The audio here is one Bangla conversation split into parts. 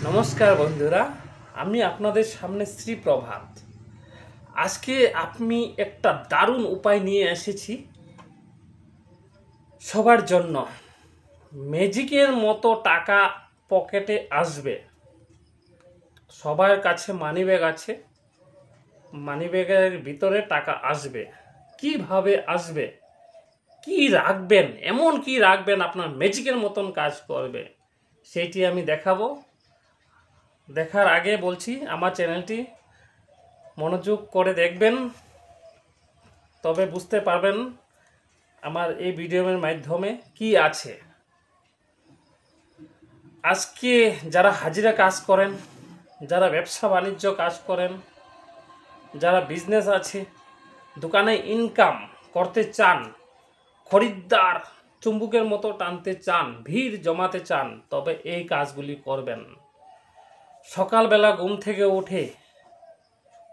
নমস্কার বন্ধুরা, আমি আপনাদের সামনে শ্রী প্রভাত। আজকে আমি একটা দারুণ উপায় নিয়ে এসেছি সবার জন্য। ম্যাজিকের মতো টাকা পকেটে আসবে। সবার কাছে মানিব্যাগ আছে, মানিব্যাগের ভিতরে টাকা আসবে। কিভাবে আসবে, কি রাখবেন, এমন কি রাখবেন আপনার ম্যাজিকের মতন কাজ করবে, সেইটি আমি দেখাবো। দেখার আগে বলছি, আমার চ্যানেলটি মনোযোগ করে দেখবেন, তবে বুঝতে পারবেন আমার এই ভিডিওর মাধ্যমে কি আছে। আজকে যারা হাজিরা কাজ করেন, যারা ব্যবসা বাণিজ্য কাজ করেন, যারা বিজনেস আছে, দোকানে ইনকাম করতে চান, খরিদ্দার চুম্বকের মতো টানতে চান, ভিড় জমাতে চান, তবে এই কাজগুলি করবেন। সকালবেলা ঘুম থেকে উঠে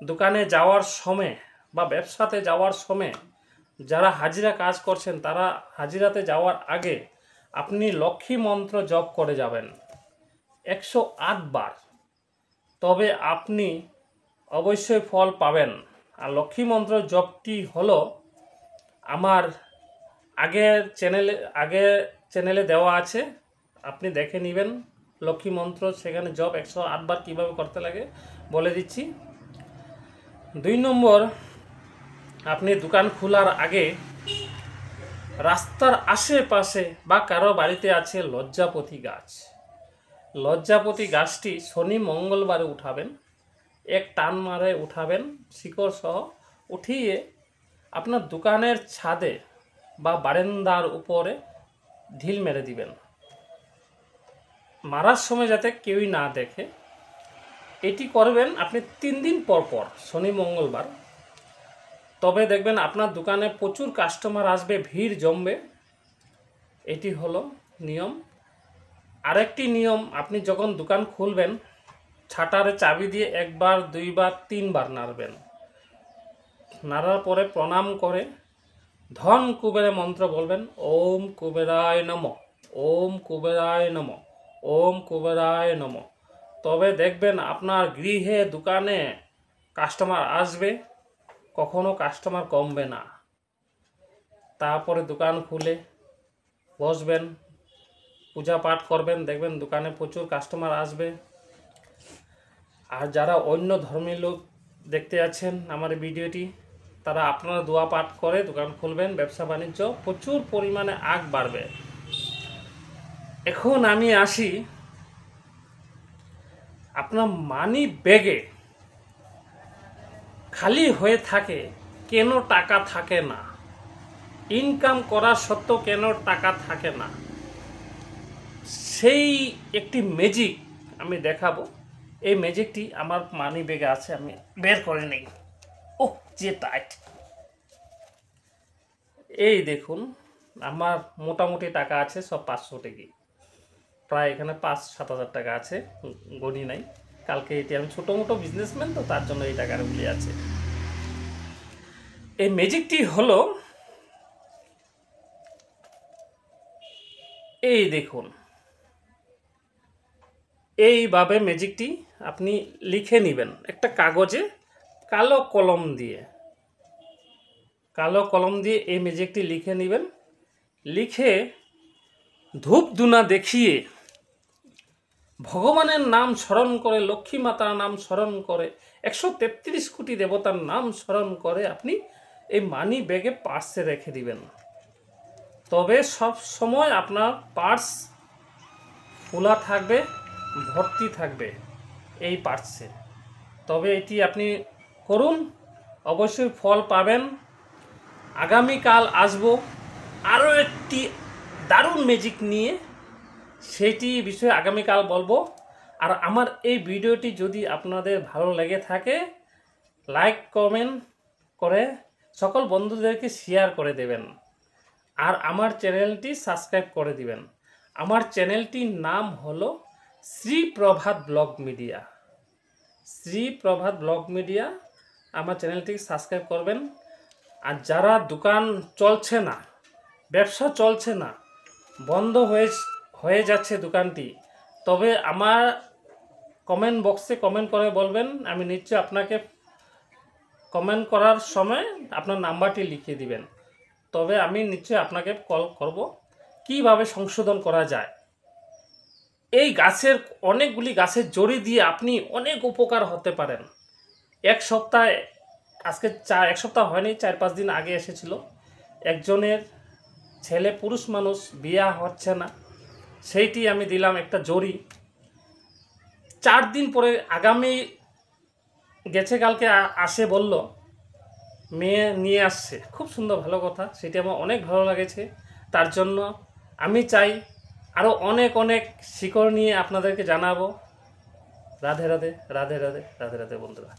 দোকানে যাওয়ার সময় বা ব্যবসাতে যাওয়ার সময় যারা হাজিরা কাজ করছেন, তারা হাজিরাতে যাওয়ার আগে আপনি লক্ষ্মী মন্ত্র জপ করে যাবেন 108 বার। তবে আপনি অবশ্যই ফল পাবেন। আর লক্ষ্মী মন্ত্র জপটি হলো আমার আগের চ্যানেলে দেওয়া আছে, আপনি দেখে নেবেন। লক্ষ্মী মন্ত্র সেখানে জপ 108 বার কীভাবে করতে লাগে বলে দিচ্ছি। 2 নম্বর, আপনি দোকান খোলার আগে রাস্তার আশেপাশে বা কারো বাড়িতে আছে লজ্জাপতি গাছ, লজ্জাপতি গাছটি শনি মঙ্গলবারে উঠাবেন, এক টান মারে উঠাবেন, শিকড় সহ উঠিয়ে আপনার দোকানের ছাদে বা বারান্দার উপরে ঢিল মেরে দিবেন। মারার সময় যাতে কেউই না দেখে। এটি করবেন আপনি 3 দিন পর পর, শনি মঙ্গলবার। তবে দেখবেন আপনার দোকানে প্রচুর কাস্টমার আসবে, ভিড় জমবে। এটি হলো নিয়ম। আরেকটি নিয়ম, আপনি যখন দোকান খুলবেন ছাটারে চাবি দিয়ে 1 বার 2 বার 3 বার নাড়বেন। নাড়ার পরে প্রণাম করে ধন কুবেরের মন্ত্র বলবেন, ওম কুবেরায় নমঃ, ওম কুবেরায় নমঃ, ওম কুবেরায় নমঃ। তবে দেখবেন আপনার গৃহে দোকানে কাস্টমার আসবে, কখনো কাস্টমার কমবে না। তারপরে দোকান খুলে বসবেন, পূজা পাঠ করবেন, দেখবেন দোকানে প্রচুর কাস্টমার আসবে। আর যারা অন্য ধর্মের লোক দেখতে আছেন আমার ভিডিওটি, তারা আপনারা দোয়া পাঠ করে দোকান খুলবেন, ব্যবসা বাণিজ্য প্রচুর পরিমাণে আগ বাড়বে। এখন আমি আসি, আপনার মানি ব্যাগে খালি হয়ে থাকে কেন টাকা থাকে না, ইনকাম করা সত্ত্বেও কেন টাকা থাকে না, সেই একটি ম্যাজিক আমি দেখাবো। এই ম্যাজিকটি আমার মানি ব্যাগে আছে, আমি বের করে নেই। ও যে টাইট! এই দেখুন, আমার মোটামুটি টাকা আছে সব 500 টাকা, প্রায় এখানে 5-7 হাজার টাকা আছে, গণি নাই। কালকে এটি আমি ছোটো মোটো বিজনেসম্যান, তো তার জন্য এই টাকাগুলি আছে। এই ম্যাজিকটি হলো, এই দেখুন, এইভাবে ম্যাজিকটি আপনি লিখে নেবেন একটা কাগজে, কালো কলম দিয়ে এই ম্যাজিকটি লিখে নেবেন। লিখে ধূপ ধুনা দেখিয়ে ভগবানের নাম স্মরণ করে, লক্ষ্মী মাতার নাম স্মরণ করে, 133 কোটি দেবতার নাম স্মরণ করে আপনি এই মানি ব্যাগে পার্সে রেখে দিবেন। তবে সব সময় আপনার পার্স খোলা থাকবে, ভর্তি থাকবে এই পার্সে। তবে এটি আপনি করুন, অবশ্যই ফল পাবেন। আগামীকাল আসবো আরও একটি দারুণ ম্যাজিক নিয়ে, সেটি বিষয়ে আগামীকাল বলবো। আর আমার এই ভিডিওটি যদি আপনাদের ভালো লেগে থাকে, লাইক কমেন্ট করে সকল বন্ধুদেরকে শেয়ার করে দেবেন। আর আমার চ্যানেলটি সাবস্ক্রাইব করে দিবেন। আমার চ্যানেলটির নাম হলো শ্রী প্রভাত ব্লগ মিডিয়া। শ্রী প্রভাত ব্লগ মিডিয়া, আমার চ্যানেলটি সাবস্ক্রাইব করবেন। আর যারা দোকান চলছে না, ব্যবসা চলছে না, বন্ধ হয়ে যাচ্ছে দোকানটি, তবে আমার কমেন্ট বক্সে কমেন্ট করে বলবেন, আমি নিশ্চয়ই আপনাকে কমেন্ট করার সময় আপনার নাম্বারটি লিখিয়ে দিবেন, তবে আমি নিশ্চয়ই আপনাকে কল করব কিভাবে সংশোধন করা যায়। এই গাছের অনেকগুলি গাছের জড়ি দিয়ে আপনি অনেক উপকার হতে পারেন। এক সপ্তাহে, আজকে এক সপ্তাহ হয়নি, 4-5 দিন আগে এসেছিল একজনের ছেলে, পুরুষ মানুষ, বিয়া হচ্ছে না, সেইটি আমি দিলাম একটা জড়ি। 4 দিন পরে আগামী গেছে কালকে আসে বলল মেয়ে নিয়ে আসছে, খুব সুন্দর, ভালো কথা, সেটি আমার অনেক ভালো লাগেছে। তার জন্য আমি চাই আরও অনেক অনেক শিকড় নিয়ে আপনাদেরকে জানাবো। রাধে রাধে, রাধে রাধে, রাধে রাধে বন্ধুরা।